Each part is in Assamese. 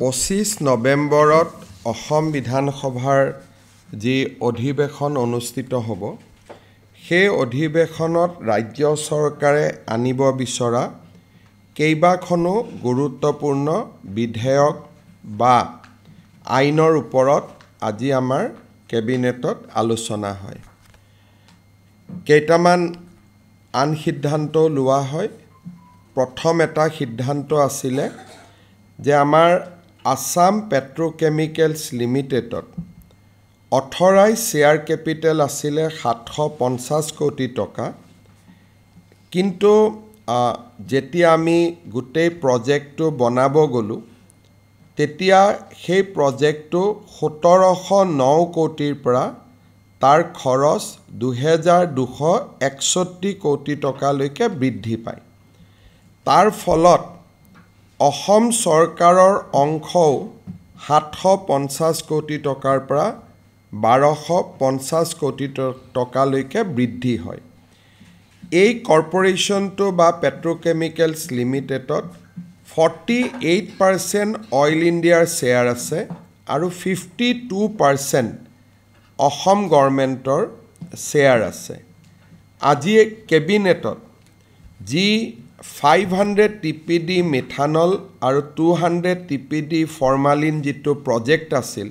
25 নৱেম্বৰত অসম বিধানসভাৰ যি অধিৱেশন অনুষ্ঠিত হ'ব সেই অধিৱেশনত ৰাজ্য চৰকাৰে আনিব বিচৰা কেইবাখনো গুৰুত্বপূৰ্ণ বিধেয়ক বা আইনৰ ওপৰত আজি আমাৰ কেবিনেটত আলোচনা হয়। কেইটামান আন সিদ্ধান্ত লোৱা হয়। প্ৰথম এটা সিদ্ধান্ত আছিলে যে আমাৰ আসাম পেট্ৰোকেমিকেলছ লিমিটেডত অথৰাইজ শ্বেয়াৰ কেপিটেল আছিলে 750 কোটি টকা, কিন্তু যেতিয়া আমি গোটেই প্ৰজেক্টটো বনাব গ'লোঁ তেতিয়া সেই প্ৰজেক্টটো 1709 কোটিৰ পৰা তাৰ খৰচ 2261 কোটি টকালৈকে বৃদ্ধি পায়। তাৰ ফলত অসম চৰকাৰৰ অংশও 750 কোটি টকাৰ পৰা 1250 কোটি টকালৈকে বৃদ্ধি হয়। এই কৰ্পোৰেশ্যনটো বা পেট্ৰোকেমিকেলছ লিমিটেডত 48% অইল ইণ্ডিয়াৰ শ্বেয়াৰ আছে আৰু 52% অসম গভৰ্ণমেণ্টৰ শ্বেয়াৰ আছে। আজি কেবিনেটত যি 500 TPD মিথানল আৰু 200 TPD ফৰ্মালিন যিটো প্ৰজেক্ট আছিল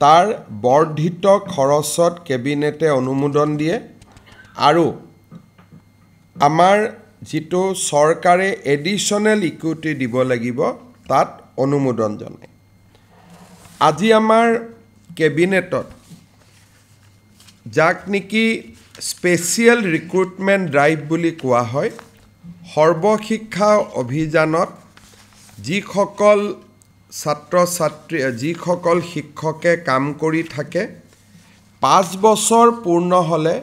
তাৰ বৰ্ধিত খৰচত কেবিনেটে অনুমোদন দিয়ে আৰু আমাৰ যিটো চৰকাৰে এডিশ্যনেল ইকুইটি দিব লাগিব তাত অনুমোদন জনায়। আজি আমাৰ কেবিনেটত যাক নেকি স্পেচিয়েল ৰিক্ৰুটমেণ্ট ড্ৰাইভ বুলি কোৱা হয়, সৰ্বশিক্ষা অভিযানত যিসকল ছাত্ৰ ছাত্ৰী যিসকল শিক্ষকে কাম কৰি থাকে 5 বছৰ পূৰ্ণ হ'লে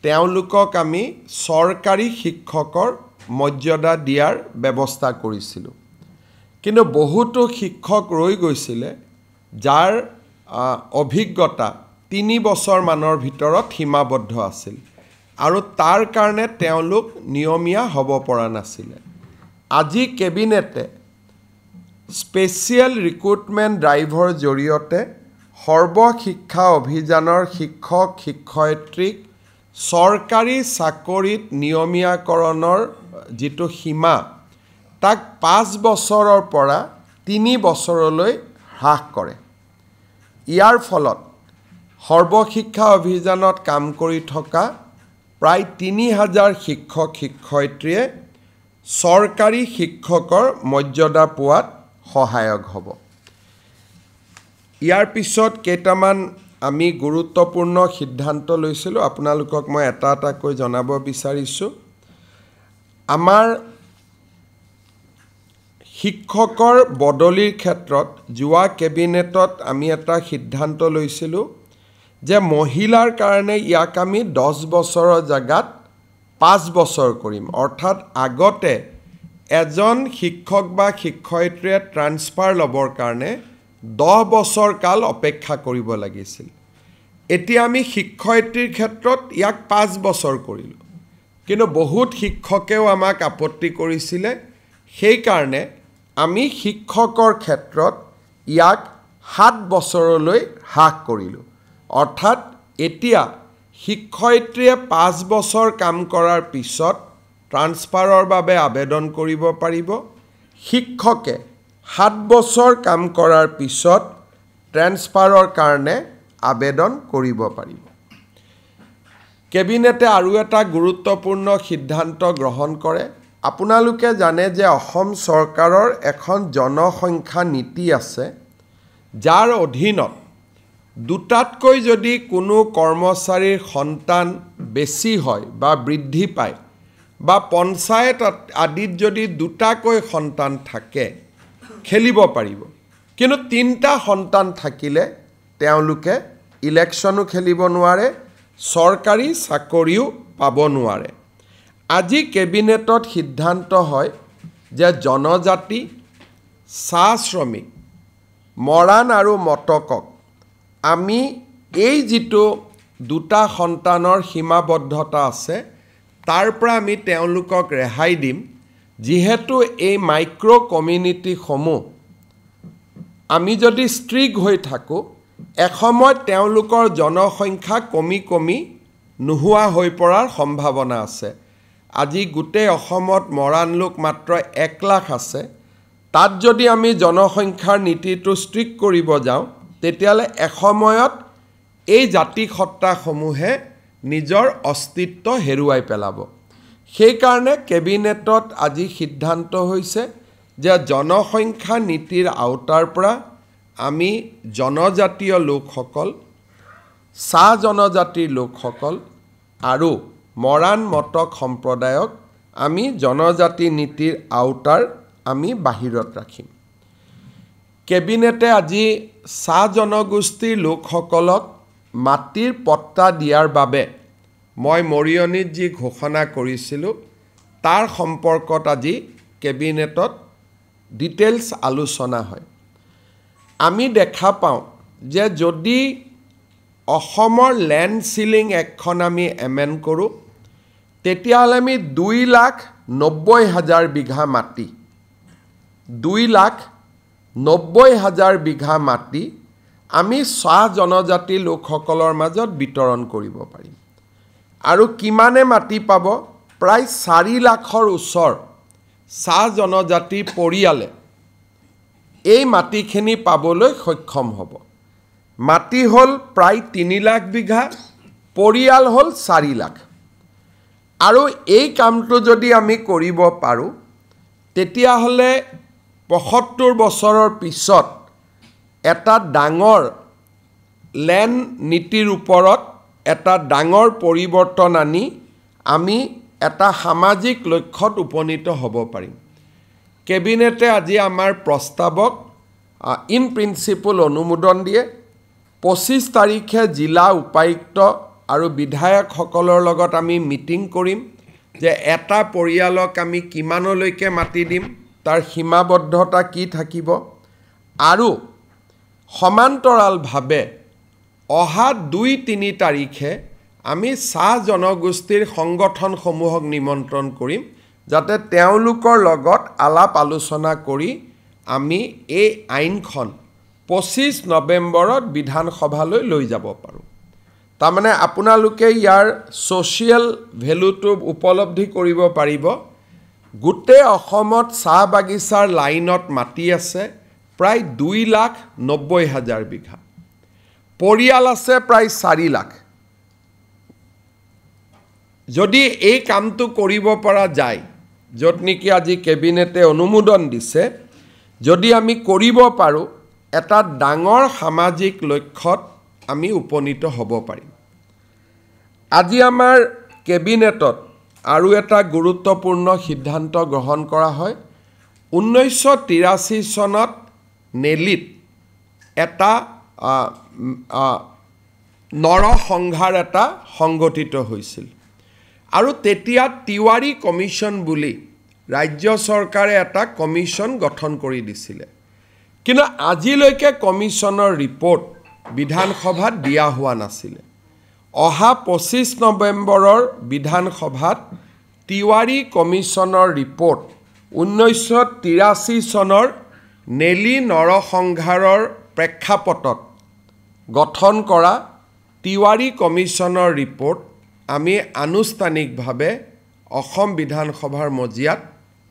তেওঁলোকক আমি চৰকাৰী শিক্ষকৰ মৰ্যাদা দিয়াৰ ব্যৱস্থা কৰিছিলোঁ। কিন্তু বহুতো শিক্ষক ৰৈ গৈছিলে যাৰ অভিজ্ঞতা 3 বছৰমানৰ ভিতৰত সীমাবদ্ধ আছিল আৰু তাৰ কাৰণে তেওঁলোক নিয়মীয়া হ'ব পৰা নাছিলে। আজি কেবিনেটে স্পেচিয়েল ৰিক্ৰুটমেণ্ট ড্ৰাইভৰ জৰিয়তে সৰ্বশিক্ষা অভিযানৰ শিক্ষক শিক্ষয়িত্ৰীক চৰকাৰী চাকৰিত নিয়মীয়াকৰণৰ যিটো সীমা তাক 5 বছৰৰ পৰা 3 বছৰলৈ হ্ৰাস কৰে। ইয়াৰ ফলত সৰ্বশিক্ষা অভিযানত কাম কৰি থকা প্ৰায় 3000 শিক্ষক শিক্ষয়িত্ৰীয়ে চৰকাৰী শিক্ষকৰ মৰ্যাদা পোৱাত সহায়ক হ'ব। ইয়াৰ পিছত কেইটামান আমি গুৰুত্বপূৰ্ণ সিদ্ধান্ত লৈছিলোঁ, আপোনালোকক মই এটা এটাকৈ জনাব বিচাৰিছোঁ। আমাৰ শিক্ষকৰ বদলিৰ ক্ষেত্ৰত যোৱা কেবিনেটত আমি এটা সিদ্ধান্ত লৈছিলোঁ যে মহিলাৰ কাৰণে ইয়াক আমি 10 বছৰৰ জাগাত 5 বছৰ কৰিম। অৰ্থাৎ আগতে এজন শিক্ষক বা শিক্ষয়িত্ৰীয়ে ট্ৰান্সফাৰ ল'বৰ কাৰণে 10 বছৰ কাল অপেক্ষা কৰিব লাগিছিল। এতিয়া আমি শিক্ষয়িত্ৰীৰ ক্ষেত্ৰত ইয়াক 5 বছৰ কৰিলোঁ, কিন্তু বহুত শিক্ষকেও আমাক আপত্তি কৰিছিলে, সেইকাৰণে আমি শিক্ষকৰ ক্ষেত্ৰত ইয়াক 7 বছৰলৈ হ্ৰাস কৰিলোঁ। অৰ্থাৎ এতিয়া শিক্ষয়িত্ৰীয়ে 5 বছৰ কাম কৰাৰ পিছত ট্ৰান্সফাৰৰ বাবে আবেদন কৰিব পাৰিব। শিক্ষকে 7 বছৰ কাম কৰাৰ পিছত ট্ৰান্সফাৰৰ কাৰণে আবেদন কৰিব পাৰিব। কেবিনেটে আৰু এটা গুৰুত্বপূৰ্ণ সিদ্ধান্ত গ্ৰহণ কৰে। আপোনালোকে জানে যে অসম চৰকাৰৰ এখন জনসংখ্যা নীতি আছে, যাৰ অধীনত দুটাতকৈ যদি কোনো কৰ্মচাৰীৰ সন্তান বেছি হয় বা বৃদ্ধি পায় বা পঞ্চায়ত আদিত যদি দুটাকৈ সন্তান থাকে খেলিব পাৰিব, কিন্তু 3টা সন্তান থাকিলে তেওঁলোকে ইলেকশ্যনো খেলিব নোৱাৰে, চৰকাৰী চাকৰিও পাব নোৱাৰে। আজি কেবিনেটত সিদ্ধান্ত হয় যে জনজাতি, চাহ শ্ৰমিক, মৰাণ আৰু মটকক আমি এই যিটো 2টা সন্তানৰ সীমাবদ্ধতা আছে তাৰ পৰা আমি তেওঁলোকক ৰেহাই দিম, যিহেতু এই মাইক্ৰ' কমিউনিটিসমূহ আমি যদি ষ্ট্ৰিক হৈ থাকোঁ এসময়ত তেওঁলোকৰ জনসংখ্যা কমি নোহোৱা হৈ পৰাৰ সম্ভাৱনা আছে আজি গোটেই অসমত মৰাণ লোক মাত্ৰ 1 লাখ আছে তাত যদি আমি জনসংখ্যাৰ নীতিটো ষ্ট্ৰিক কৰিব যাওঁ তেতিয়ালে এসময়ত এই জাতি সত্তাসমূহে নিজৰ অস্তিত্ব হেৰুৱাই পেলাব সেই কাৰণে কেবিনেটত আজি সিদ্ধান্ত হৈছে যে জনসংখ্যা নীতিৰ আওতাৰ পৰা আমি জনজাতীয় লোকসকল চাহ জনজাতিৰ লোকসকল আৰু মৰাণ মটক সম্প্ৰদায়ক আমি জনজাতি নীতিৰ আওতাৰ আমি বাহিৰত ৰাখিম কেবিনেটে আজি চাহ জনগোষ্ঠীৰ লোকসকলক মাটিৰ পট্টা দিয়াৰ বাবে মই মৰিয়নিত যি ঘোষণা কৰিছিলোঁ তাৰ সম্পৰ্কত আজি কেবিনেটত ডিটেইলছ আলোচনা হয় আমি দেখা পাওঁ যে যদি অসমৰ ল্যান্ড সিলিং একখন আমি এমেণ্ড কৰোঁ তেতিয়াহ'লে আমি 2,90,000 বিঘা মাটি 2,90,000 বিঘা মাটি আমি চাহ জনজাতি লোকসকলৰ মাজত বিতৰণ কৰিব পাৰিম আৰু কিমানে মাটি পাব প্ৰায় 4 লাখৰ ওচৰ চাহ জনজাতি পৰিয়ালে এই মাটিখিনি পাবলৈ সক্ষম হ'ব মাটি হ'ল প্ৰায় 3 লাখ বিঘা পৰিয়াল হ'ল 4 লাখ আৰু এই কামটো যদি আমি কৰিব পাৰোঁ তেতিয়াহ'লে 75 বছৰৰ পিছত এটা ডাঙৰ ল্যান্ড নীতিৰ ওপৰত এটা ডাঙৰ পৰিৱৰ্তন আনি আমি এটা সামাজিক লক্ষ্যত উপনীত হ'ব পাৰিম কেবিনেটে আজি আমাৰ প্ৰস্তাৱক ইন প্ৰিন্সিপল অনুমোদন দিয়ে 25 তাৰিখে জিলা উপায়ুক্ত আৰু বিধায়কসকলৰ লগত আমি মিটিং কৰিম যে এটা পৰিয়ালক আমি কিমানলৈকে মাটি দিম তাৰ সীমাবদ্ধতা কি থাকিব আৰু সমান্তৰালভাৱে অহা 2-3 তাৰিখে আমি চাহ জনগোষ্ঠীৰ সংগঠনসমূহক নিমন্ত্ৰণ কৰিম যাতে তেওঁলোকৰ লগত আলাপ আলোচনা কৰি আমি এই আইনখন 25 নৱেম্বৰত বিধানসভালৈ লৈ যাব পাৰোঁ তাৰমানে আপোনালোকে ইয়াৰ সোশিয়েল ভ্যালুটো উপলব্ধি কৰিব পাৰিব গোটেই অসমত চাহ বাগিচাৰ লাইনত মাটি আছে প্ৰায় 2,90,000 বিঘা পৰিয়াল আছে প্ৰায় 4 লাখ যদি এই কামটো কৰিব পৰা যায় য'ত নেকি আজি কেবিনেটে অনুমোদন দিছে যদি আমি কৰিব পাৰোঁ এটা ডাঙৰ সামাজিক লক্ষ্যত আমি উপনীত হ'ব পাৰিম আজি আমাৰ কেবিনেটত আৰু এটা গুৰুত্বপূৰ্ণ সিদ্ধান্ত গ্ৰহণ কৰা হয় 1983 চনত নেলিত এটা নৰসংহাৰ এটা সংগঠিত হৈছিল আৰু তেতিয়া তিৱাৰী কমিশন বুলি ৰাজ্য চৰকাৰে এটা কমিশন গঠন কৰি দিছিলে কিন্তু আজিলৈকে কমিশনৰ ৰিপৰ্ট বিধানসভাত দিয়া হোৱা নাছিলে অহা 25 নৱেম্বৰৰ বিধানসভাত তিৱাৰী কমিশনৰ ৰিপৰ্ট 1983 চনৰ নেলি নৰসংহাৰৰ প্ৰেক্ষাপটত গঠন কৰা তিৱাৰী কমিশনৰ ৰিপৰ্ট আমি আনুষ্ঠানিকভাৱে অসম বিধানসভাৰ মজিয়াত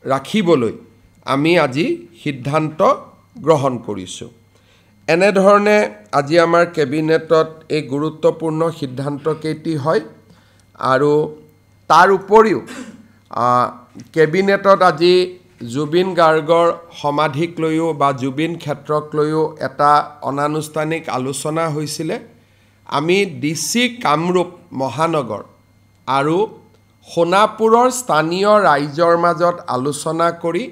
ৰাখিবলৈ আমি আজি সিদ্ধান্ত গ্ৰহণ কৰিছোঁ এনেধৰণে আজি আমাৰ কেবিনেটত এই গুৰুত্বপূৰ্ণ সিদ্ধান্ত কেইটি হয় আৰু তাৰ উপৰিও কেবিনেটত আজি জুবিন গাৰ্গৰ সমাধিক লৈও বা জুবিন ক্ষেত্ৰক লৈও এটা অনানুষ্ঠানিক আলোচনা হৈছিলে আমি ডিসি কামৰূপ মহানগৰ আৰু সোণাপুৰৰ স্থানীয় ৰাইজৰ মাজত আলোচনা কৰি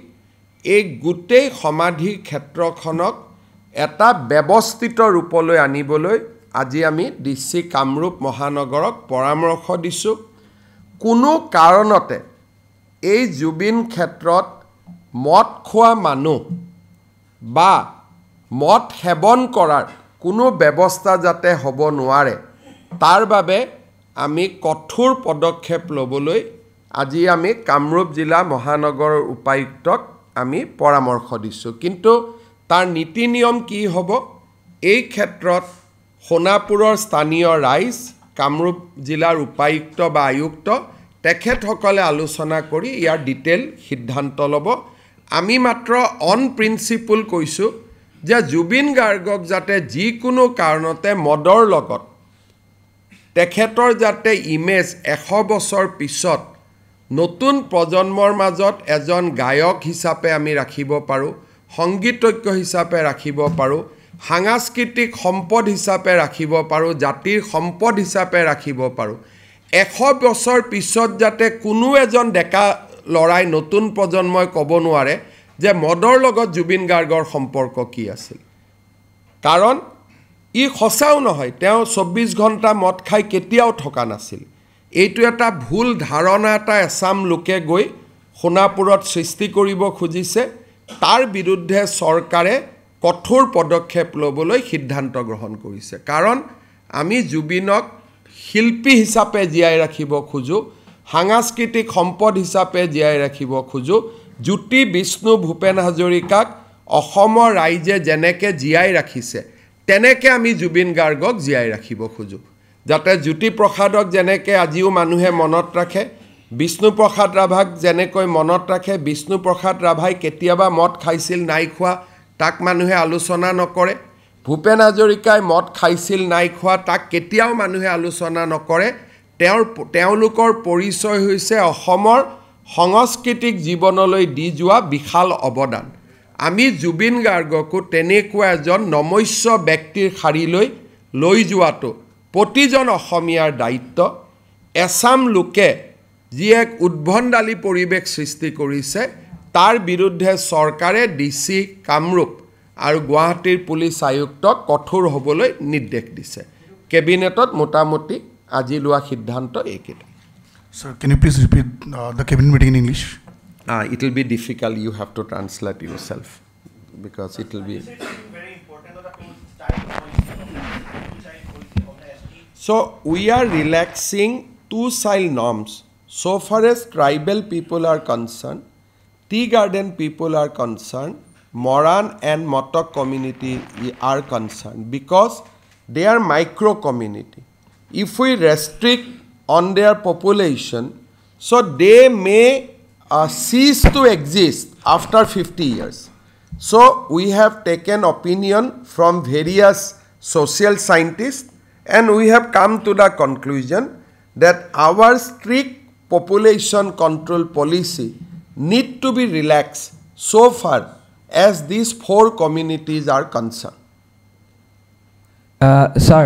এই গোটেই সমাধি ক্ষেত্ৰখনক এটা ব্যৱস্থিত ৰূপলৈ আনিবলৈ আজি আমি ডিসি কামৰূপ মহানগৰক পৰামৰ্শ দিছোঁ কোনো কাৰণতে এই জুবিন ক্ষেত্ৰত মদ খোৱা মানুহ বা মদ সেৱন কৰাৰ কোনো ব্যৱস্থা যাতে হ'ব নোৱাৰে তাৰ বাবে আমি কঠোৰ পদক্ষেপ ল'বলৈ আজি আমি কামৰূপ জিলা মহানগৰৰ উপায়ুক্তক আমি পৰামৰ্শ দিছোঁ কিন্তু তাৰ নীতি নিয়ম কি হ'ব এই ক্ষেত্ৰত সোণাপুৰৰ স্থানীয় ৰাইজ কামৰূপ জিলাৰ উপায়ুক্ত বা আয়ুক্ত তেখেতসকলে আলোচনা কৰি ইয়াৰ ডিটেইল সিদ্ধান্ত ল'ব আমি মাত্ৰ অন প্ৰিন্সিপল কৈছোঁ যে জুবিন গাৰ্গক যাতে যিকোনো কাৰণতে মদৰ লগত তেখেতৰ যাতে ইমেজ 100 বছৰ পিছত নতুন প্ৰজন্মৰ মাজত এজন গায়ক হিচাপে আমি ৰাখিব পাৰোঁ সংগীতজ্ঞ হিচাপে ৰাখিব পাৰোঁ সাংস্কৃতিক সম্পদ হিচাপে ৰাখিব পাৰোঁ জাতিৰ সম্পদ হিচাপে ৰাখিব পাৰোঁ 100 বছৰ পিছত যাতে কোনো এজন ডেকা লৰাই নতুন প্ৰজন্মই ক'ব নোৱাৰে যে মদৰ লগত জুবিন গাৰ্গৰ সম্পৰ্ক কি আছিল কাৰণ ই সঁচাও নহয় তেওঁ 24 ঘণ্টা মদ খাই কেতিয়াও থকা নাছিল এইটো এটা ভুল ধাৰণা এটা এছাম লোকে গৈ সোণাপুৰত সৃষ্টি কৰিব খুজিছে তাৰ বিৰুদ্ধে চৰকাৰে কঠোৰ পদক্ষেপ ল'বলৈ সিদ্ধান্ত গ্ৰহণ কৰিছে কাৰণ আমি জুবিনক শিল্পী হিচাপে জীয়াই ৰাখিব খোজো সাংস্কৃতিক সম্পদ হিচাপে জীয়াই ৰাখিব খোজো জ্যোতি বিষ্ণু ভূপেন হাজৰিকাক অসমৰ ৰাইজে যেনেকৈ জীয়াই ৰাখিছে তেনেকৈ আমি জুবিন গাৰ্গক জীয়াই ৰাখিব খোজো যাতে জ্যোতিপ্ৰসাদক যেনেকৈ আজিও মানুহে মনত ৰাখে বিষ্ণুপ্ৰসাদ ৰাভাক যেনেকৈ মনত ৰাখে বিষ্ণুপ্ৰসাদ ৰাভাই কেতিয়াবা মদ খাইছিল নাই খোৱা তাক মানুহে আলোচনা নকৰে ভূপেন হাজৰিকাই মদ খাইছিল নাই খোৱা তাক কেতিয়াও মানুহে আলোচনা নকৰে তেওঁলোকৰ পৰিচয় হৈছে অসমৰ সাংস্কৃতিক জীৱনলৈ দি যোৱা বিশাল অৱদান আমি জুবিন গাৰ্গকো তেনেকুৱা এজন নমস্য ব্যক্তিৰ শাৰীলৈ লৈ যোৱাটো প্ৰতিজন অসমীয়াৰ দায়িত্ব এছাম লোকে যি এক উদ্ভণ্ডালী পৰিৱেশ সৃষ্টি কৰিছে তাৰ বিৰুদ্ধে চৰকাৰে ডিচি কামৰূপ আৰু গুৱাহাটীৰ পুলিচ আয়ুক্তক কঠোৰ হ'বলৈ নিৰ্দেশ দিছে কেবিনেটত মোটামুটি আজি লোৱা সিদ্ধান্ত এইকেইটা Sir, can you please repeat the cabinet meeting in English? It will be difficult. You have to translate yourself because it will be. So we are relaxing two child norms. So far as tribal people are concerned, tea garden people are concerned, Moran and Motok community are concerned because they are micro community. If we restrict on their population, so they may cease to exist after 50 years. So we have taken opinion from various social scientists and we have come to the conclusion that our strict population control policy need to be relaxed so far as these 4 communities are concerned. Sir,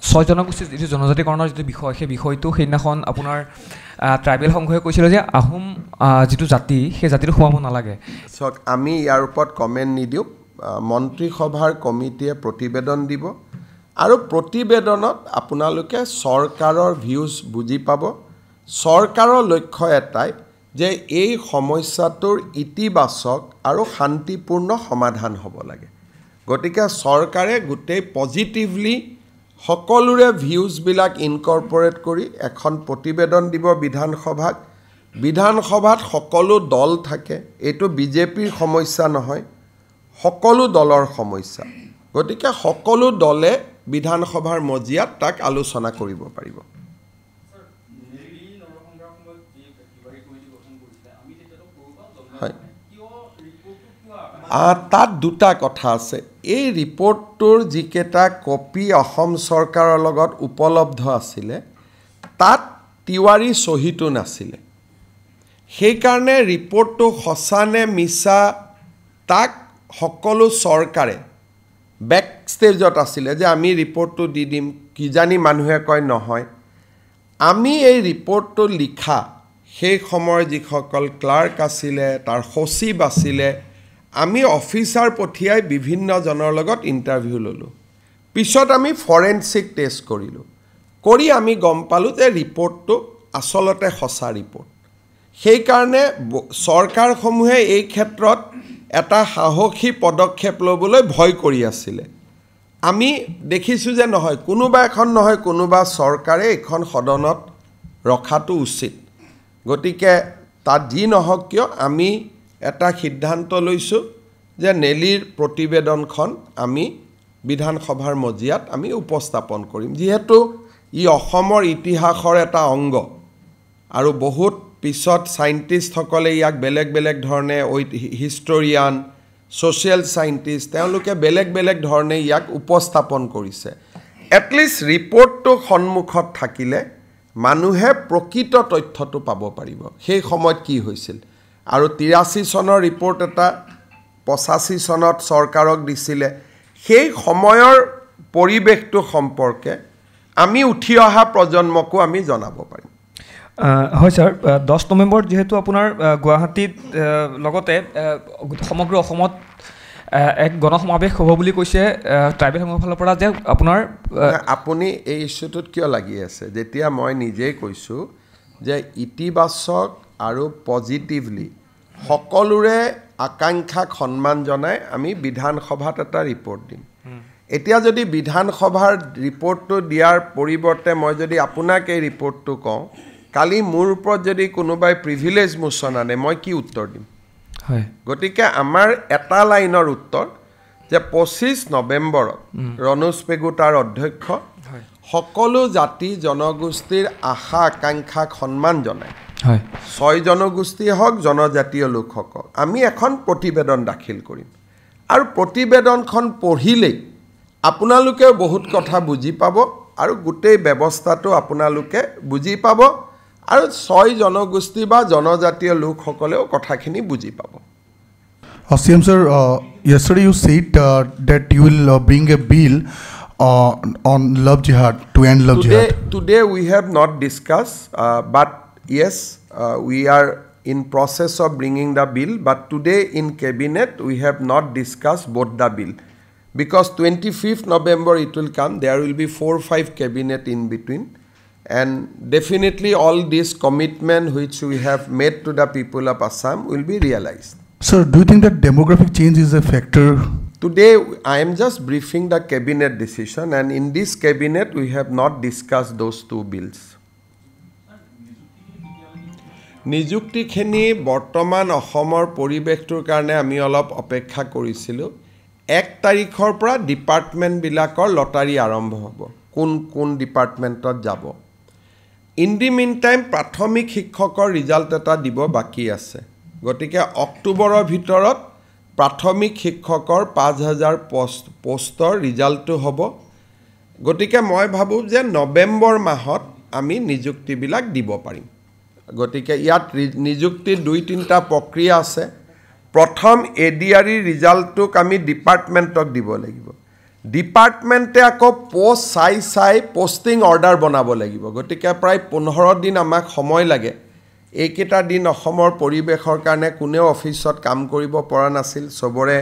ছয় জনগোষ্ঠীৰ যিটো জনজাতিকৰণৰ যিটো বিষয় সেই বিষয়টো সেইদিনাখন আপোনাৰ ট্ৰাইবেল সংঘই কৈছিল যে আহোম যিটো জাতি সেই জাতিটো সোমাব নালাগে চাওক আমি ইয়াৰ ওপৰত কমেণ্ট নিদিওঁ মন্ত্ৰীসভাৰ কমিটিয়ে প্ৰতিবেদন দিব আৰু প্ৰতিবেদনত আপোনালোকে চৰকাৰৰ ভিউজ বুজি পাব চৰকাৰৰ লক্ষ্য এটাই যে এই সমস্যাটোৰ ইতিবাচক আৰু শান্তিপূৰ্ণ সমাধান হ'ব লাগে গতিকে চৰকাৰে গোটেই পজিটিভলি সকলোৰে ভিউজবিলাক ইনকৰ্পৰেট কৰি এখন প্ৰতিবেদন দিব বিধানসভাত সকলো দল থাকে এইটো বিজেপিৰ সমস্যা নহয় সকলো দলৰ সমস্যা গতিকে সকলো দলে বিধানসভাৰ মজিয়াত তাক আলোচনা কৰিব পাৰিব হয় তাত দুটা কথা আছে এই ৰিপৰ্টটোৰ যিকেইটা কপি অসম চৰকাৰৰ লগত উপলব্ধ আছিলে তাত তিৱাৰী চহীটো নাছিলে সেইকাৰণে ৰিপৰ্টটো সঁচা নে মিছা তাক সকলো চৰকাৰে বেক ষ্টেজত আছিলে যে আমি ৰিপৰ্টটো দি দিম কিজানি মানুহে কয় নহয় আমি এই ৰিপৰ্টটো লিখা সেই সময়ৰ যিসকল ক্লাৰ্ক আছিলে তাৰ সচিব আছিলে আমি অফিচাৰ পঠিয়াই বিভিন্নজনৰ লগত ইণ্টাৰভিউ ল'লোঁ পিছত আমি ফৰেনচিক টেষ্ট কৰিলোঁ কৰি আমি গম পালোঁ যে ৰিপৰ্টটো আচলতে সঁচা ৰিপৰ্ট সেইকাৰণে চৰকাৰসমূহে এই ক্ষেত্ৰত এটা সাহসী পদক্ষেপ ল'বলৈ ভয় কৰি আছিলে আমি দেখিছোঁ যে নহয় কোনোবা চৰকাৰে এখন সদনত ৰখাটো উচিত গতিকে তাত যি নহওক কিয় আমি এটা সিদ্ধান্ত লৈছোঁ যে নেলিৰ প্ৰতিবেদনখন আমি বিধানসভাৰ মজিয়াত আমি উপস্থাপন কৰিম যিহেতু ই অসমৰ ইতিহাসৰ এটা অংগ আৰু বহুত পিছত সাইন্টিষ্টসকলে ইয়াক বেলেগ বেলেগ ধৰণে হিষ্টৰিয়ান সোশ্যাল সাইন্টিষ্ট তেওঁলোকে বেলেগ বেলেগ ধৰণে ইয়াক উপস্থাপন কৰিছে এটলিষ্ট ৰিপৰ্টটো সন্মুখত থাকিলে মানুহে প্ৰকৃত তথ্যটো পাব পাৰিব সেই সময়ত কি হৈছিল আৰু 83 চনৰ ৰিপৰ্ট এটা 85 চনত চৰকাৰক দিছিলে সেই সময়ৰ পৰিৱেশটো সম্পৰ্কে আমি উঠি অহা প্ৰজন্মকো আমি জনাব পাৰিম হয় স্যাৰ 10 নৱেম্বৰ যেহেতু আপোনাৰ গুৱাহাটীত লগতে সমগ্ৰ অসমত এক গণসমাবেশ হ'ব বুলি কৈছে ট্ৰাইবেল সংঘৰ ফালৰ পৰা যে আপোনাৰ আপুনি এই ইস্যুটোত কিয় লাগি আছে যেতিয়া মই নিজেই কৈছো যে ইতিবাচক আৰু পজিটিভলি সকলোৰে আকাংক্ষাক সন্মান জনাই আমি বিধানসভাত এটা ৰিপৰ্ট দিম এতিয়া যদি বিধানসভাৰ ৰিপৰ্টটো দিয়াৰ পৰিৱৰ্তে মই যদি আপোনাক এই ৰিপৰ্টটো কওঁ কালি মোৰ ওপৰত যদি কোনোবাই প্ৰিভিলেজ মোচন আনে মই কি উত্তৰ দিম হয় গতিকে আমাৰ এটা লাইনৰ উত্তৰ যে 25 নৱেম্বৰত ৰণোজ পেগু তাৰ অধ্যক্ষ সকলো জাতি জনগোষ্ঠীৰ আশা আকাংক্ষাক সন্মান জনায় হয় 6 জনগোষ্ঠী হওক জনজাতীয় লোকসকল আমি এখন প্ৰতিবেদন দাখিল কৰিম আৰু প্ৰতিবেদনখন পঢ়িলেই আপোনালোকে বহুত কথা বুজি পাব আৰু গোটেই ব্যৱস্থাটো আপোনালোকে বুজি পাব আৰু 6 জনগোষ্ঠী বা জনজাতীয় লোকসকলেও কথাখিনি বুজি পাব CM sir, yesterday you said that you will bring a bill on love jihad to end love jihad. Today we have not discussed, but yes, we are in process of bringing the bill. But today in cabinet we have not discussed both the bill because 25th November it will come. There will be 4 or 5 cabinet in between, and definitely all this commitment which we have made to the people of Assam will be realized. Sir, do you think that demographic change is a factor? Today, I am just briefing the cabinet decision, and in this cabinet, we have not discussed those 2 bills. নিযুক্তিখিনি বৰ্তমান অসমৰ পৰিৱেশটোৰ কাৰণে আমি অলপ অপেক্ষা কৰিছিলোঁ 1 তাৰিখৰ পৰা ডিপাৰ্টমেণ্টবিলাকৰ লটাৰী আৰম্ভ হ'ব কোন ডিপাৰ্টমেণ্টত যাব ইন দি মিন টাইম প্ৰাথমিক শিক্ষকৰ ৰিজাল্ট এটা দিব বাকী আছে গতিকে অক্টোবৰৰ ভিতৰত প্ৰাথমিক শিক্ষকৰ 5000 পোষ্টৰ ৰিজাল্টটো হ'ব গতিকে মই ভাবো যে নৱেম্বৰ মাহত আমি নিযুক্তিবিলাক দিব পাৰিম গতিকে ইয়াত নিযুক্তিৰ 2-3টা প্ৰক্ৰিয়া আছে প্ৰথম এডিআৰই ৰিজাল্টটোক আমি ডিপাৰ্টমেণ্টক দিব লাগিব ডিপাৰ্টমেণ্টে আকৌ পোষ্ট চাই পোষ্টিং অৰ্ডাৰ বনাব লাগিব গতিকে প্ৰায় 15 দিন আমাক সময় লাগে এইকেইটা দিন অসমৰ পৰিৱেশৰ কাৰণে কোনেও অফিচত কাম কৰিব পৰা নাছিল সবৰে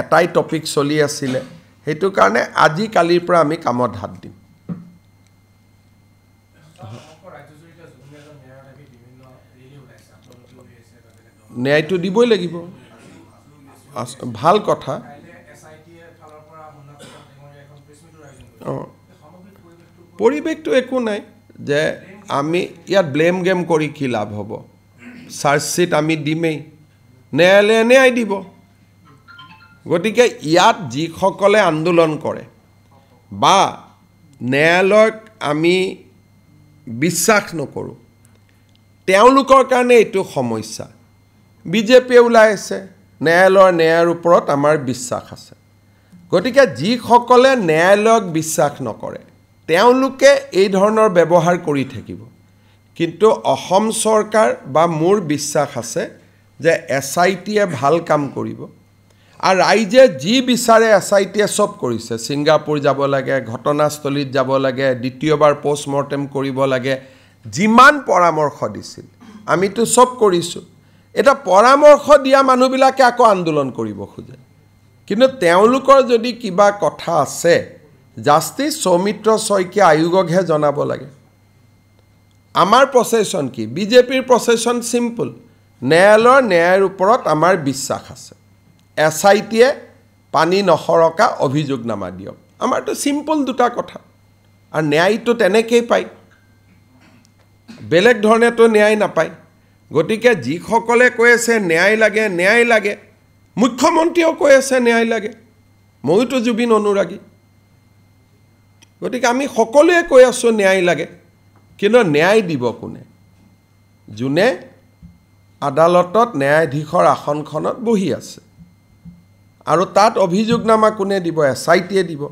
এটাই টপিক চলি আছিল হেতু কাৰণে আজি কালিৰ পৰা আমি কামত হাত দিম ন্যায়টো দিবই লাগিব ভাল কথা পৰিৱেশটো একো নাই যে আমি ইয়াত ব্লেম গেম কৰি কি লাভ হ'ব চাৰ্জশিট আমি দিমেই ন্যায়ালয়ে ন্যায় দিব গতিকে ইয়াত যিসকলে আন্দোলন কৰে বা ন্যায়ালয়ক আমি বিশ্বাস নকৰোঁ তেওঁলোকৰ কাৰণে এইটো সমস্যা বিজেপি ওলাই আছে ন্যায়ালয়ৰ ওপৰত আমাৰ বিশ্বাস আছে গতিকে যিসকলে ন্যায়ালয়ক বিশ্বাস নকৰে তেওঁলোকে এই ধৰণৰ ব্যৱহাৰ কৰি থাকিব কিন্তু অসম চৰকাৰ বা মোৰ বিশ্বাস আছে যে এছআইটিয়ে ভাল কাম কৰিব আৰু ৰাইজে যি বিচাৰে এছআইটিয়ে সব কৰিছে সিংগাপুৰ যাব লাগে ঘটনাস্থলীত যাব লাগে দ্বিতীয়বাৰ পোষ্টমৰ্টেম কৰিব লাগে যিমান পৰামৰ্শ দিছিল আমিতো সব কৰিছো এটা পৰামৰ্শ দিয়া মানুহবিলাকে আকৌ আন্দোলন কৰিব খোজে কিন্তু তেওঁলোকৰ যদি কিবা কথা আছে জাষ্টিস সৌমিত্ৰ শইকীয়া আয়োগকহে জনাব লাগে আমাৰ প্ৰচেছন কি বিজেপিৰ প্ৰচেছন সিম্পল ন্যায়ৰ ওপৰত আমাৰ বিশ্বাস আছে এছআইটিয়ে পানী নহৰকা অভিযোগনামা দিয়ক আমাৰটো সিম্পল দুটা কথা আৰু ন্যায়টো তেনেকেই পায় বেলেগ ধৰণেতো ন্যায় নাপায় গতিকে যিসকলে কৈ আছে ন্যায় লাগে মুখ্যমন্ত্ৰীয়েও কৈ আছে ন্যায় লাগে, মইতো জুবিন অনুৰাগী, গতিকে আমি সকলোৱে কৈ আছোঁ ন্যায় লাগে, কিন্তু ন্যায় দিব কোনে? যোনে আদালতত ন্যায়াধীশৰ আসনখনত বহি আছে, আৰু তাত অভিযোগনামা কোনে দিব? SITয়ে দিব।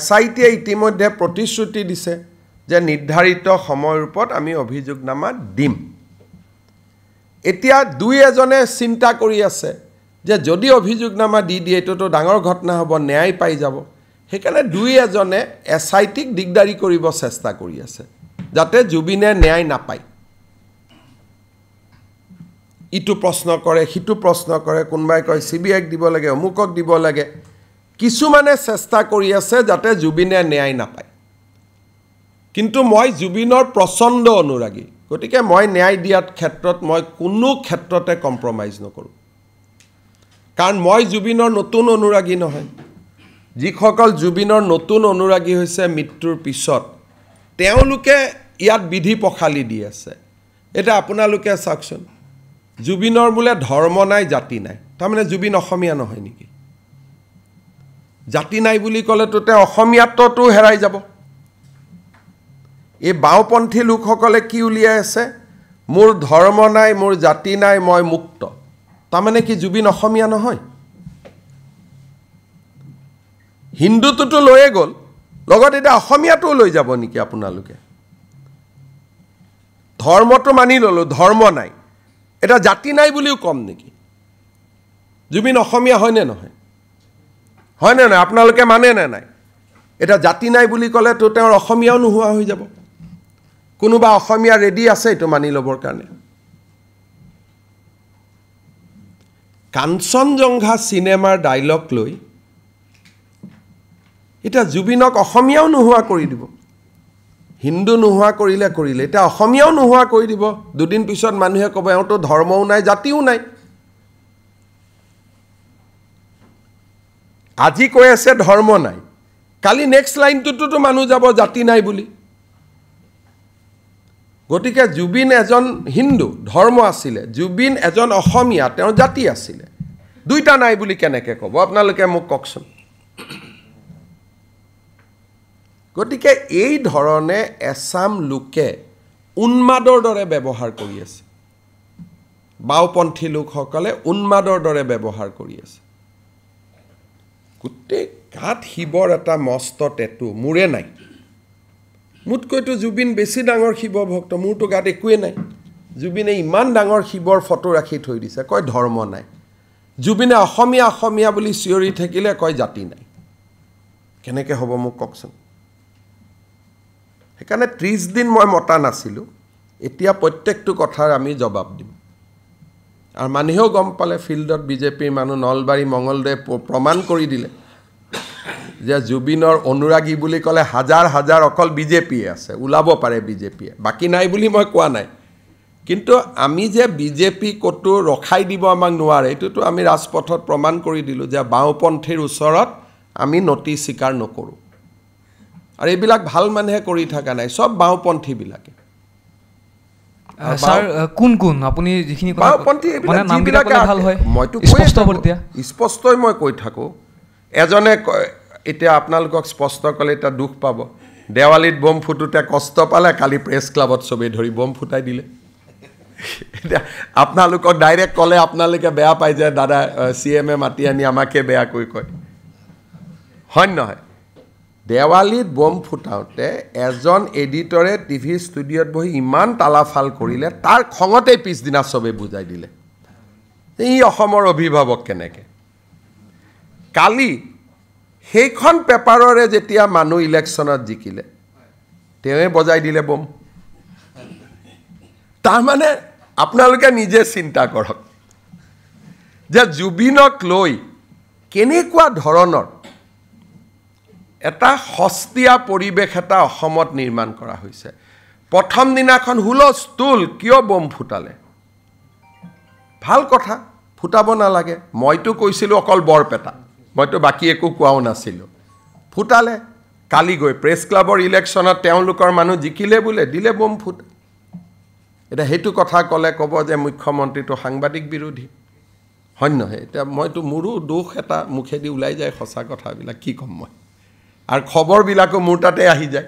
SITয়ে ইতিমধ্যে প্ৰতিশ্ৰুতি দিছে যে নিৰ্ধাৰিত সময়ৰূপত আমি অভিযোগনামা দিম। এতিয়া দুই এজনে চিন্তা কৰি আছে যে যদি অভিযোগনামা দি দিয়ে এইটোতো ডাঙৰ ঘটনা হ'ব, ন্যায় পাই যাব, সেইকাৰণে দুই এজনে SITক দিগদাৰি কৰিব চেষ্টা কৰি আছে যাতে জুবিনে ন্যায় নাপায়। ইটো প্ৰশ্ন কৰে, সিটো প্ৰশ্ন কৰে, কোনোবাই কয় CBIক দিব লাগে, অমুকক দিব লাগে, কিছুমানে চেষ্টা কৰি আছে যাতে জুবিনে ন্যায় নাপায়। কিন্তু মই জুবিনৰ প্ৰচণ্ড অনুৰাগী, গতিকে মই ন্যায় দিয়াৰ ক্ষেত্ৰত মই কোনো ক্ষেত্ৰতে কম্প্ৰমাইজ নকৰোঁ, কাৰণ মই জুবিনৰ নতুন অনুৰাগী নহয়। যিসকল জুবিনৰ নতুন অনুৰাগী হৈছে মৃত্যুৰ পিছত, তেওঁলোকে ইয়াত বিধি পখালি দি আছে। এটা আপোনালোকে চাওকচোন, জুবিনৰ বোলে ধৰ্ম নাই, জাতি নাই, তাৰমানে জুবিন অসমীয়া নহয় নেকি? জাতি নাই বুলি ক'লেতো তেওঁ অসমীয়াত্বটো হেৰাই যাব। এই বাওঁপন্থী লোকসকলে কি উলিয়াই আছে? মোৰ ধৰ্ম নাই, মোৰ জাতি নাই, মই মুক্ত। তাৰমানে কি জুবিন অসমীয়া নহয়? হিন্দুটোতো লৈয়ে গ'ল, লগত এতিয়া অসমীয়াটোও লৈ যাব নেকি আপোনালোকে? ধৰ্মটো মানি ল'লোঁ, ধৰ্ম নাই, এটা জাতি নাই বুলিও কম নেকি? জুবিন অসমীয়া হয়নে নহয়? হয়নে নাই? আপোনালোকে মানে নে নাই? এটা জাতি নাই বুলি ক'লেতো তেওঁৰ অসমীয়াও নোহোৱা হৈ যাব। কোনোবা অসমীয়া ৰেডি আছে এইটো মানি ল'বৰ কাৰণে? কাঞ্চনজংঘা চিনেমাৰ ডাইলগ লৈ এতিয়া জুবিনক অসমীয়াও নোহোৱা কৰি দিব। হিন্দু নোহোৱা কৰিলে, এতিয়া অসমীয়াও নোহোৱা কৰি দিব। দুদিন পিছত মানুহে ক'ব এওঁতো ধৰ্মও নাই, জাতিও নাই। আজি কৈ আছে ধৰ্ম নাই, কালি নেক্সট লাইনটোতো মানুহ যাব জাতি নাই বুলি। গতিকে জুবিন এজন হিন্দু, ধৰ্ম আছিলে, জুবিন এজন অসমীয়া, তেওঁৰ জাতি আছিলে, দুইটা নাই বুলি কেনেকৈ ক'ব? আপোনালোকে মোক কওকচোন। গতিকে এই ধৰণে এছাম লোকে উন্মাদৰ দৰে ব্যৱহাৰ কৰি আছে, বাওঁপন্থী লোকসকলে উন্মাদৰ দৰে ব্যৱহাৰ কৰি আছে। গোটেই গাত শিৱৰ এটা মস্ত টেটু, মোৰে নাই। মোতকৈতো জুবিন বেছি ডাঙৰ শিৱ ভক্ত, মোৰতো গাত একোৱেই নাই। জুবিনে ইমান ডাঙৰ শিৱৰ ফটো ৰাখি থৈ দিছে, কয় ধৰ্ম নাই। জুবিনে অসমীয়া অসমীয়া বুলি চিঞৰি থাকিলে কয় জাতি নাই। কেনেকৈ হ'ব মোক কওকচোন? সেইকাৰণে 30 দিন মই মতা নাছিলোঁ, এতিয়া প্ৰত্যেকটো কথাৰ আমি জবাব দিম। আৰু মানুহেও গম পালে, ফিল্ডত বিজেপিৰ মানুহ, নলবাৰী মঙলদৈ প্ৰমাণ কৰি দিলে যে জুবিনৰ অনুৰাগী বুলি ক'লে হাজাৰ হাজাৰ অকল বিজেপিয়ে আছে, ওলাব পাৰে বিজেপিয়ে, বাকী নাই বুলি মই কোৱা নাই। কিন্তু আমি যে বিজেপি ক'তো ৰখাই দিব আমাক নোৱাৰে, এইটোতো আমি ৰাজপথত প্ৰমাণ কৰি দিলোঁ যে বাওঁপন্থীৰ ওচৰত আমি নতি স্বীকাৰ নকৰোঁ। আৰু এইবিলাক ভাল মানুহে কৰি থকা নাই, চব বাওঁপন্থীবিলাকে। স্যাৰ কোন কোন আপুনি যিখিনি বাওঁপন্থী মানে নামবিলাক ক'লে ভাল হয়? মইতো স্পষ্টই মই কৈ থাকোঁ। এজনে এতিয়া আপোনালোকক স্পষ্ট ক'লে এতিয়া দুখ পাব, দেৱালীত বম ফুটোতে কষ্ট পালে, কালি প্ৰেছ ক্লাবত চবেই ধৰি বম ফুটাই দিলে। এতিয়া আপোনালোকক ডাইৰেক্ট ক'লে আপোনালোকে বেয়া পাই যে দাদা CMে মাতি আনি আমাকে বেয়াকৈ কয়, হয় নহয়? দেৱালীত বম ফুটাওঁতে এজন এডিটৰে TV ষ্টুডিঅ'ত বহি ইমান তালাফাল কৰিলে, তাৰ খঙতেই পিছদিনা চবেই বুজাই দিলে ই অসমৰ অভিভাৱক কেনেকৈ। কালি সেইখন পেপাৰৰে যেতিয়া মানুহ ইলেকশ্যনত জিকিলে, তেওঁৱে বজাই দিলে বম। তাৰমানে আপোনালোকে নিজে চিন্তা কৰক যে জুবিনক লৈ কেনেকুৱা ধৰণৰ এটা সস্তীয়া পৰিৱেশ এটা অসমত নিৰ্মাণ কৰা হৈছে। প্ৰথম দিনাখন হুলস্থুল, কিয় বম ফুটালে? ভাল কথা, ফুটাব নালাগে। মইতো কৈছিলোঁ অকল বৰপেটা, মইতো বাকী একো কোৱাও নাছিলোঁ। ফুটালে, কালি গৈ প্ৰেছ ক্লাবৰ ইলেকশ্যনত তেওঁলোকৰ মানুহ জিকিলে বোলে, দিলে বম ফুট। এতিয়া সেইটো কথা ক'লে ক'ব যে মুখ্যমন্ত্ৰীটো সাংবাদিক বিৰোধী, হয় নহয় এতিয়া মইতো মোৰো দুখ এটা মুখেদি ওলাই যায় সঁচা কথাবিলাক কি ক'ম মই আৰু খবৰবিলাকো মোৰ তাতে আহি যায়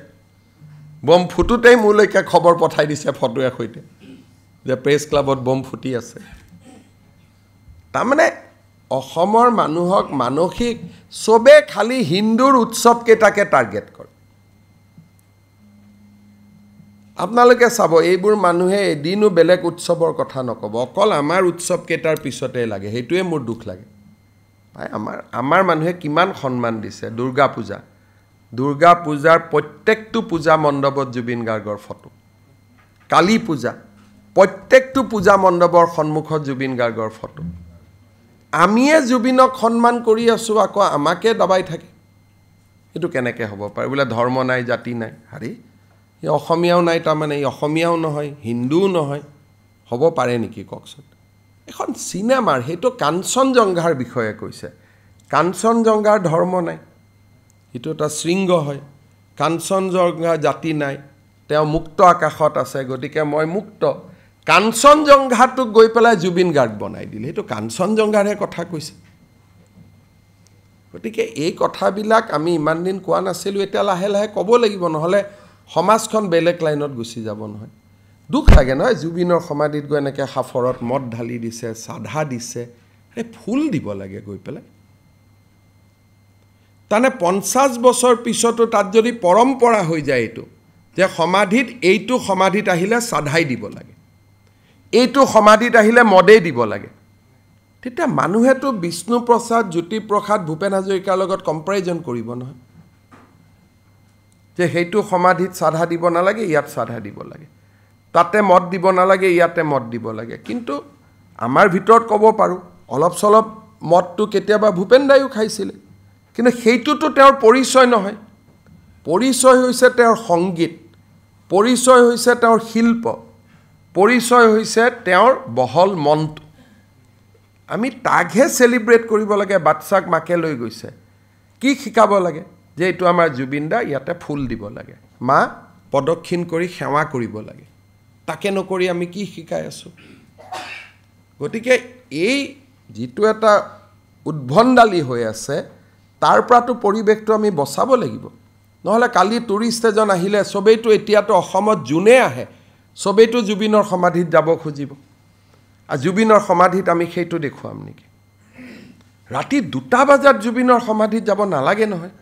বম ফুটোতেই মোলৈকে খবৰ পঠাই দিছে ফটোৰ সৈতে যে প্ৰেছ ক্লাবত বম ফুটি আছে তাৰমানে অসমৰ মানুহক মানসিক চবে খালি হিন্দুৰ উৎসৱকেইটাকে টাৰ্গেট কৰে আপোনালোকে চাব এইবোৰ মানুহে এদিনো বেলেগ উৎসৱৰ কথা নক'ব অকল আমাৰ উৎসৱকেইটাৰ পিছতে লাগে সেইটোৱে মোৰ দুখ লাগে আমাৰ মানুহে কিমান সন্মান দিছে দুৰ্গা পূজাৰ প্ৰত্যেকটো পূজা মণ্ডপত জুবিন গাৰ্গৰ ফটো কালী পূজা প্ৰত্যেকটো পূজা মণ্ডপৰ সন্মুখত জুবিন গাৰ্গৰ ফটো আমিয়ে জুবিনক সন্মান কৰি আছোঁ আকৌ আমাকে দবাই থাকে এইটো কেনেকৈ হ'ব পাৰে বোলে ধৰ্ম নাই জাতি নাই হাৰি এই অসমীয়াও নাই তাৰমানে এই অসমীয়াও নহয় হিন্দুও নহয় হ'ব পাৰে নেকি কওকচোন এখন চিনেমাৰ সেইটো কাঞ্চনজংঘাৰ বিষয়ে কৈছে কাঞ্চনজংঘাৰ ধৰ্ম নাই এইটো এটা শৃংগ হয় কাঞ্চনজংঘা জাতি নাই তেওঁ মুক্ত আকাশত আছে গতিকে মই মুক্ত কাঞ্চনজংঘাটোক গৈ পেলাই জুবিন গাৰ্গ বনাই দিলে সেইটো কাঞ্চনজংঘাৰহে কথা কৈছে গতিকে এই কথাবিলাক আমি ইমান দিন কোৱা নাছিলোঁ এতিয়া লাহে লাহে ক'ব লাগিব নহ'লে সমাজখন বেলেগ লাইনত গুচি যাব নহয় দুখ লাগে নহয় জুবিনৰ সমাধিত গৈ এনেকৈ সাফৰত মদ ঢালি দিছে চাধা দিছে এই ফুল দিব লাগে গৈ পেলাই তাৰমানে 50 বছৰ পিছতো তাত যদি পৰম্পৰা হৈ যায় এইটো যে সমাধিত এইটো সমাধিত আহিলে চাধাই দিব লাগে এইটো সমাধিত আহিলে মদেই দিব লাগে তেতিয়া মানুহেতো বিষ্ণুপ্ৰসাদ জ্যোতিপ্ৰসাদ ভূপেন হাজৰিকাৰ লগত কম্পেৰিজন কৰিব নহয় যে সেইটো সমাধিত চাধা দিব নালাগে ইয়াত চাধা দিব লাগে তাতে মদ দিব নালাগে ইয়াতে মদ দিব লাগে কিন্তু আমাৰ ভিতৰত ক'ব পাৰোঁ অলপ চলপ মদটো কেতিয়াবা ভূপেন দাইও খাইছিলে কিন্তু সেইটোতো তেওঁৰ পৰিচয় নহয় পৰিচয় হৈছে তেওঁৰ সংগীত পৰিচয় হৈছে তেওঁৰ শিল্প পৰিচয় হৈছে তেওঁৰ বহল মনটো আমি তাকহে চেলিব্ৰেট কৰিব লাগে বাচ্চাক মাকে লৈ গৈছে কি শিকাব লাগে যে এইটো আমাৰ জুবিন দা ইয়াতে ফুল দিব লাগে মা প্ৰদক্ষিণ কৰি সেৱা কৰিব লাগে তাকে নকৰি আমি কি শিকাই আছোঁ গতিকে এই যিটো এটা উদ্ভণ্ডালি হৈ আছে তাৰ পৰাটো পৰিৱেশটো আমি বচাব লাগিব নহ'লে কালি টুৰিষ্ট এজন আহিলে চবেইতো এতিয়াতো অসমত যোনে আহে চবেইতো জুবিনৰ সমাধিত যাব খুজিব আৰু জুবিনৰ সমাধিত আমি সেইটো দেখুৱাম নেকি ৰাতি 2টা বজাত জুবিনৰ সমাধিত যাব নালাগে নহয়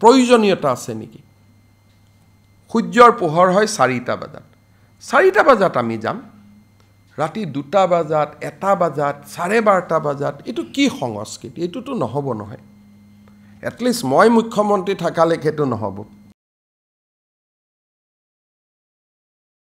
প্ৰয়োজনীয়তা আছে নেকি সূৰ্যৰ পোহৰ হয় 4টা বজাত 4টা বজাত আমি যাম ৰাতি 2টা বজাত 1টা বজাত 12:30 বজাত এইটো কি সংস্কৃতি এইটোতো নহ'ব নহয় এটলিষ্ট মই মুখ্যমন্ত্ৰী থাকালৈকে সেইটো নহ'ব